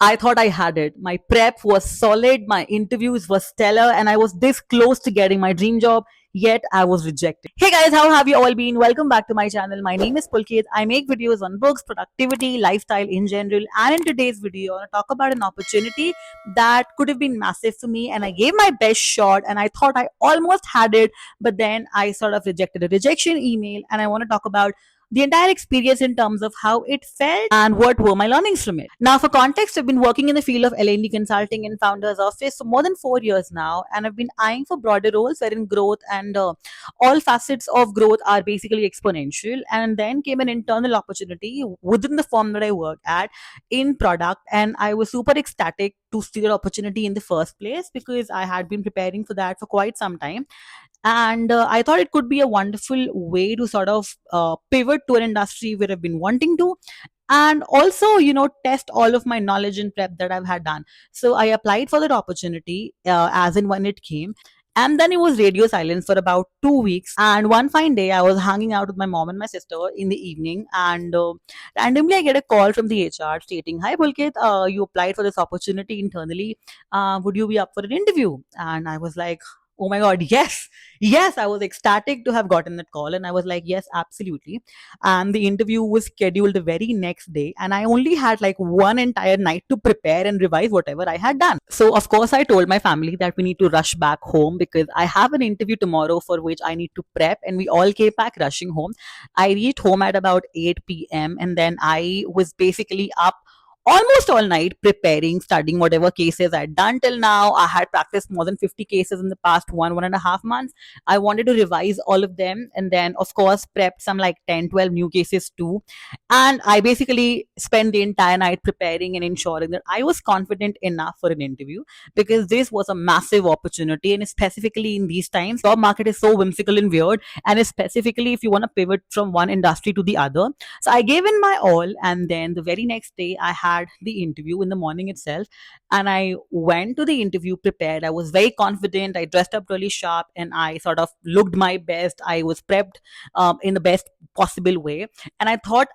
I thought I had it. My prep was solid, my interviews were stellar, and I was this close to getting my dream job, yet I was rejected. Hey guys, how have you all been? Welcome back to my channel. My name is Pulkit. I make videos on books, productivity, lifestyle in general, and in today's video, I want to talk about an opportunity that could have been massive for me, and I gave my best shot, and I thought I almost had it, but then I sort of rejected a rejection email, and I want to talk about the entire experience in terms of how it felt and what were my learnings from it. Now, for context, I've been working in the field of L&D consulting in Founders Office for more than 4 years now, and I've been eyeing for broader roles wherein growth and all facets of growth are basically exponential. And then came an internal opportunity within the firm that I work at in product, and I was super ecstatic to see that opportunity in the first place because I had been preparing for that for quite some time, and I thought it could be a wonderful way to sort of pivot to an industry where I've been wanting to, and also test all of my knowledge and prep that I've had done. So I applied for that opportunity as in when it came, and then it was radio silence for about 2 weeks. And one fine day, I was hanging out with my mom and my sister in the evening, and randomly I get a call from the HR stating, "Hi Pulkit, you applied for this opportunity internally. Would you be up for an interview?" And I was like, oh my god, yes, yes. I was ecstatic to have gotten that call, and I was like, yes, absolutely. And the interview was scheduled the very next day, and I only had like one entire night to prepare and revise whatever I had done. So of course I told my family that we need to rush back home because I have an interview tomorrow for which I need to prep, and we all came back rushing home. I reached home at about 8 p.m., and then I was basically up almost all night preparing, studying whatever cases I'd done till now. I had practiced more than 50 cases in the past 1.5 months. I wanted to revise all of them, and then of course prepped some like 10, 12 new cases too. And I basically spent the entire night preparing and ensuring that I was confident enough for an interview, because this was a massive opportunity. And specifically in these times, job market is so whimsical and weird, and specifically if you want to pivot from one industry to the other. So I gave in my all, and then the very next day I had the interview in the morning itself, and I went to the interview prepared. I was very confident. I dressed up really sharp, and I sort of looked my best. I was prepped in the best possible way, and I thought,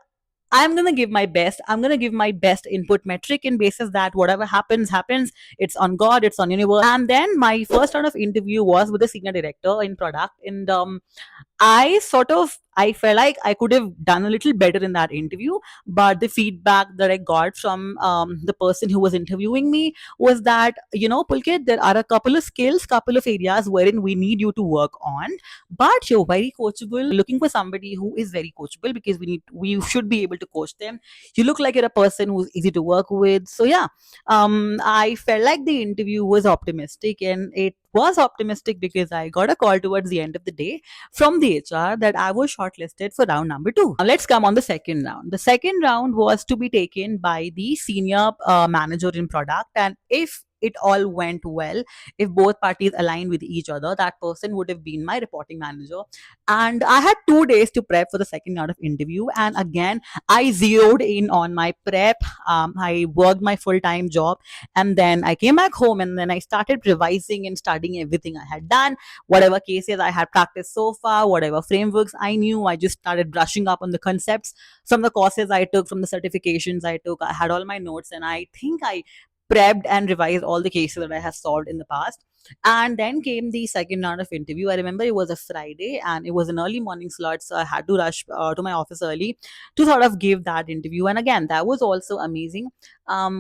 I'm gonna give my best. I'm gonna give my best input metric in basis that whatever happens, happens. It's on God, it's on universe. And then my first round of interview was with the senior director in product, and I felt like I could have done a little better in that interview, but the feedback that I got from the person who was interviewing me was that, Pulkit, there are a couple of skills, couple of areas wherein we need you to work on, but you're very coachable. Looking for somebody who is very coachable because we should be able to coach them. You look like you're a person who's easy to work with. So yeah, I felt like the interview was optimistic, and it was optimistic because I got a call towards the end of the day from the HR that I was shortlisted for round number two. Now let's come on the second round. The second round was to be taken by the senior manager in product, and if it all went well, if both parties aligned with each other, that person would have been my reporting manager. And I had 2 days to prep for the second round of interview, and again I zeroed in on my prep. I worked my full-time job, and then I came back home, and then I started revising and studying everything I had done, whatever cases I had practiced so far, whatever frameworks I knew. I just started brushing up on the concepts from the courses I took, from the certifications I took. I had all my notes, and I think I prepped and revised all the cases that I have solved in the past. And then came the second round of interview. I remember it was a Friday, and it was an early morning slot, so I had to rush to my office early to sort of give that interview. And again, that was also amazing.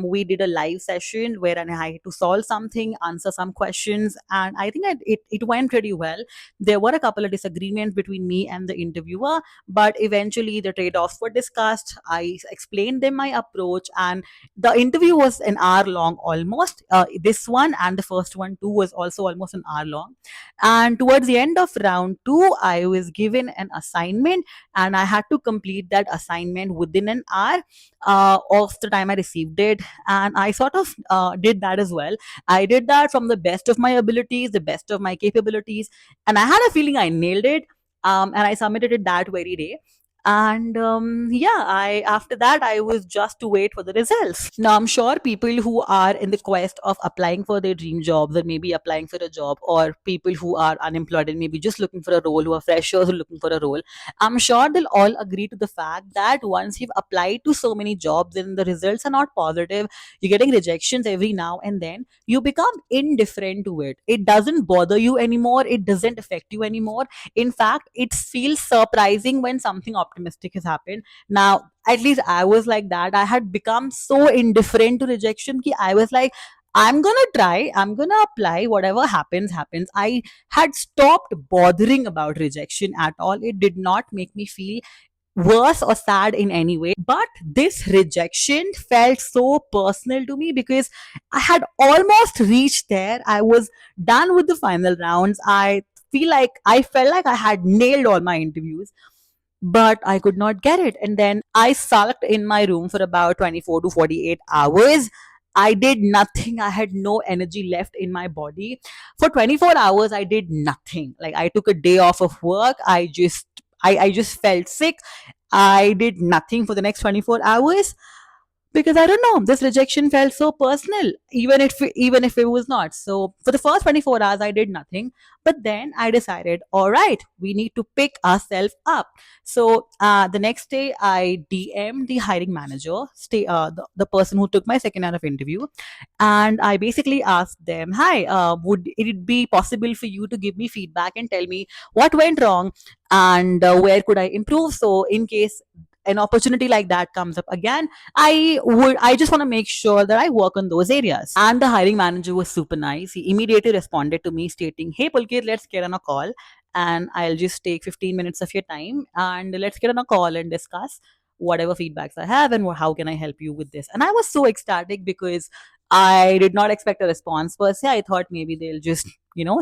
We did a live session where I had to solve something, answer some questions, and I think it went pretty well. There were a couple of disagreements between me and the interviewer, but eventually the trade-offs were discussed. I explained them my approach, and the interview was an hour long almost. This one and the first one too was also almost an hour long. And towards the end of round two, I was given an assignment, and I had to complete that assignment within an hour of the time I received it. And I sort of did that as well. I did that from the best of my abilities, the best of my capabilities, and I had a feeling I nailed it. And I submitted it that very day. And yeah, I after that I was just to wait for the results. Now I'm sure people who are in the quest of applying for their dream jobs, or maybe applying for a job, or people who are unemployed and maybe just looking for a role, who are freshers who are looking for a role, I'm sure they'll all agree to the fact that once you've applied to so many jobs and the results are not positive, you're getting rejections every now and then, you become indifferent to it. It doesn't bother you anymore, it doesn't affect you anymore. In fact, it feels surprising when something optimistic has happened. Now, at least I was like that. I had become so indifferent to rejection ki I was like, I'm gonna try, I'm gonna apply, whatever happens, happens. I had stopped bothering about rejection at all. It did not make me feel worse or sad in any way. But this rejection felt so personal to me because I had almost reached there. I was done with the final rounds. I felt like I had nailed all my interviews, but I could not get it. And then I sulked in my room for about 24 to 48 hours. I did nothing. I had no energy left in my body. For 24 hours, I did nothing. Like I took a day off of work. I just felt sick. I did nothing for the next 24 hours because I don't know, this rejection felt so personal, even if it was not. So for the first 24 hours, I did nothing, but then I decided, all right, we need to pick ourselves up. So the next day, I DM'd the hiring manager, the person who took my second round of interview, and I basically asked them, "Hi, would it be possible for you to give me feedback and tell me what went wrong and where could I improve? So in case an opportunity like that comes up again, I just want to make sure that I work on those areas." And the hiring manager was super nice. He immediately responded to me stating, "Hey Pulkit, let's get on a call and I'll just take 15 minutes of your time and let's get on a call and discuss whatever feedbacks I have and how can I help you with this." And I was so ecstatic because I did not expect a response per se. I thought maybe they'll just,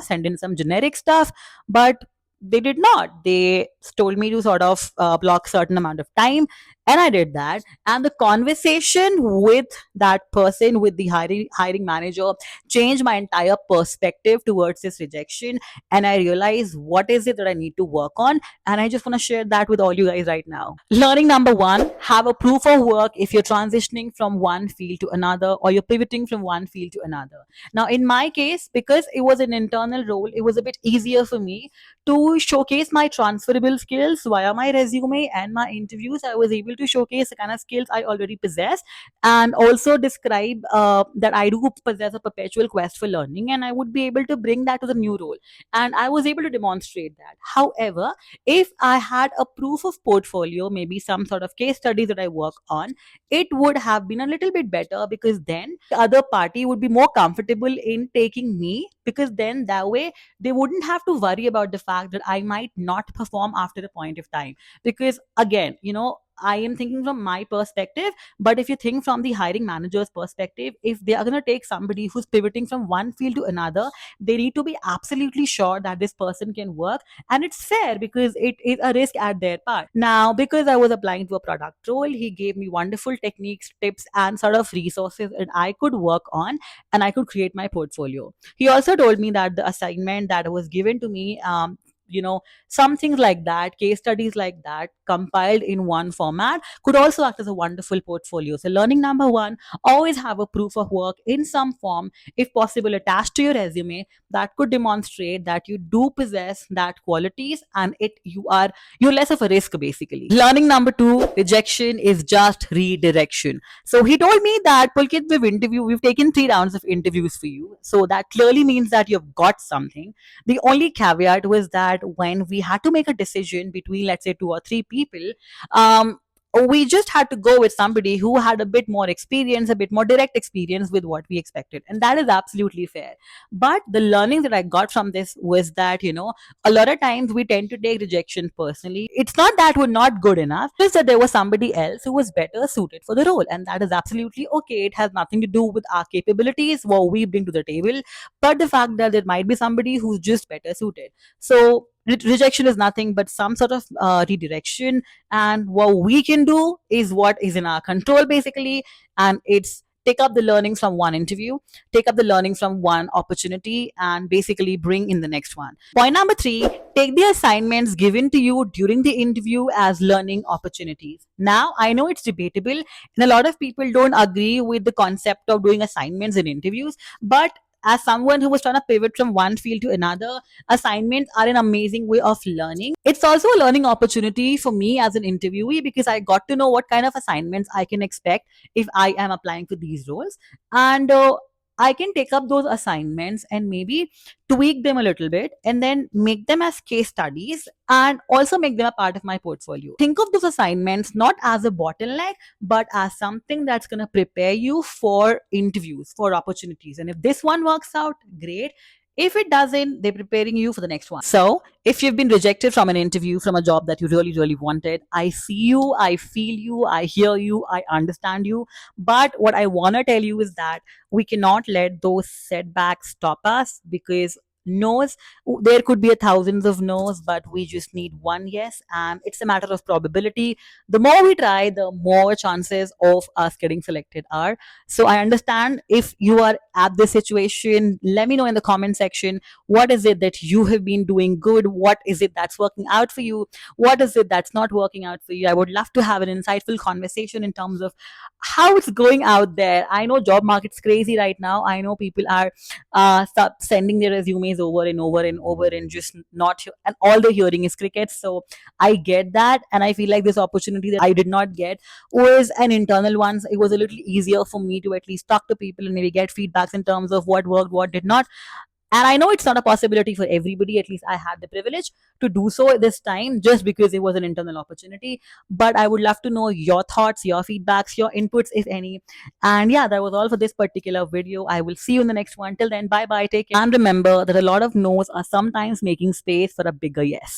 send in some generic stuff, but they did not. They told me to sort of block certain amount of time, and I did that. And the conversation with that person, with the hiring manager, changed my entire perspective towards this rejection. And I realized what is it that I need to work on, and I just want to share that with all you guys right now. Learning number one: have a proof of work if you're transitioning from one field to another, or you're pivoting from one field to another. Now, in my case, because it was an internal role, it was a bit easier for me to showcase my transferable skills via my resume and my interviews. I was able to showcase the kind of skills I already possess, and also describe that I do possess a perpetual quest for learning, and I would be able to bring that to the new role. And I was able to demonstrate that. However, if I had a proof of portfolio, maybe some sort of case studies that I work on, it would have been a little bit better, because then the other party would be more comfortable in taking me, because then that way they wouldn't have to worry about the fact that I might not perform after a point of time. Because again, I am thinking from my perspective, but if you think from the hiring manager's perspective, if they are going to take somebody who's pivoting from one field to another, they need to be absolutely sure that this person can work, and it's fair because it is a risk at their part. Now, because I was applying to a product role, he gave me wonderful techniques, tips, and sort of resources that I could work on, and I could create my portfolio. He also told me that the assignment that was given to me, some things like that, case studies like that, compiled in one format, could also act as a wonderful portfolio. So, learning number one: always have a proof of work in some form, if possible, attached to your resume, that could demonstrate that you do possess that qualities, and you're less of a risk basically. Learning number two: rejection is just redirection. So he told me that, Pulkit, we've taken 3 rounds of interviews for you. So that clearly means that you've got something. The only caveat was that when we had to make a decision between, let's say, 2 or 3 people, um, we just had to go with somebody who had a bit more experience, a bit more direct experience with what we expected. And that is absolutely fair. But the learning that I got from this was that, a lot of times we tend to take rejection personally. It's not that we're not good enough, just that there was somebody else who was better suited for the role. And that is absolutely okay. It has nothing to do with our capabilities, what we bring to the table, but the fact that there might be somebody who's just better suited. So rejection is nothing but some sort of redirection, and what we can do is what is in our control basically, and it's take up the learnings from one interview, take up the learnings from one opportunity, and basically bring in the next one. Point number three, take the assignments given to you during the interview as learning opportunities. Now, I know it's debatable, and a lot of people don't agree with the concept of doing assignments in interviews, but as someone who was trying to pivot from one field to another, assignments are an amazing way of learning. It's also a learning opportunity for me as an interviewee because I got to know what kind of assignments I can expect if I am applying for these roles. And I can take up those assignments and maybe tweak them a little bit and then make them as case studies and also make them a part of my portfolio. Think of those assignments not as a bottleneck, but as something that's going to prepare you for interviews, for opportunities. And if this one works out, great. If it doesn't, they're preparing you for the next one. So, if you've been rejected from an interview, from a job that you really, really wanted, I see you, I feel you, I hear you, I understand you. But what I want to tell you is that we cannot let those setbacks stop us because no's, there could be a thousands of no's, but we just need one yes, and it's a matter of probability. The more we try, the more chances of us getting selected are. So I understand if you are at this situation, let me know in the comment section, what is it that you have been doing good, what is it that's working out for you, what is it that's not working out for you. I would love to have an insightful conversation in terms of how it's going out there. I know job market's crazy right now. I know people are start sending their resumes over and over and over and just not, and all they're hearing is crickets. So I get that, and I feel like this opportunity that I did not get was an internal one. It was a little easier for me to at least talk to people and maybe get feedbacks in terms of what worked, what did not. And I know it's not a possibility for everybody. At least I had the privilege to do so this time just because it was an internal opportunity. But I would love to know your thoughts, your feedbacks, your inputs, if any. And yeah, that was all for this particular video. I will see you in the next one. Till then, bye bye. Take care. And remember that a lot of no's are sometimes making space for a bigger yes.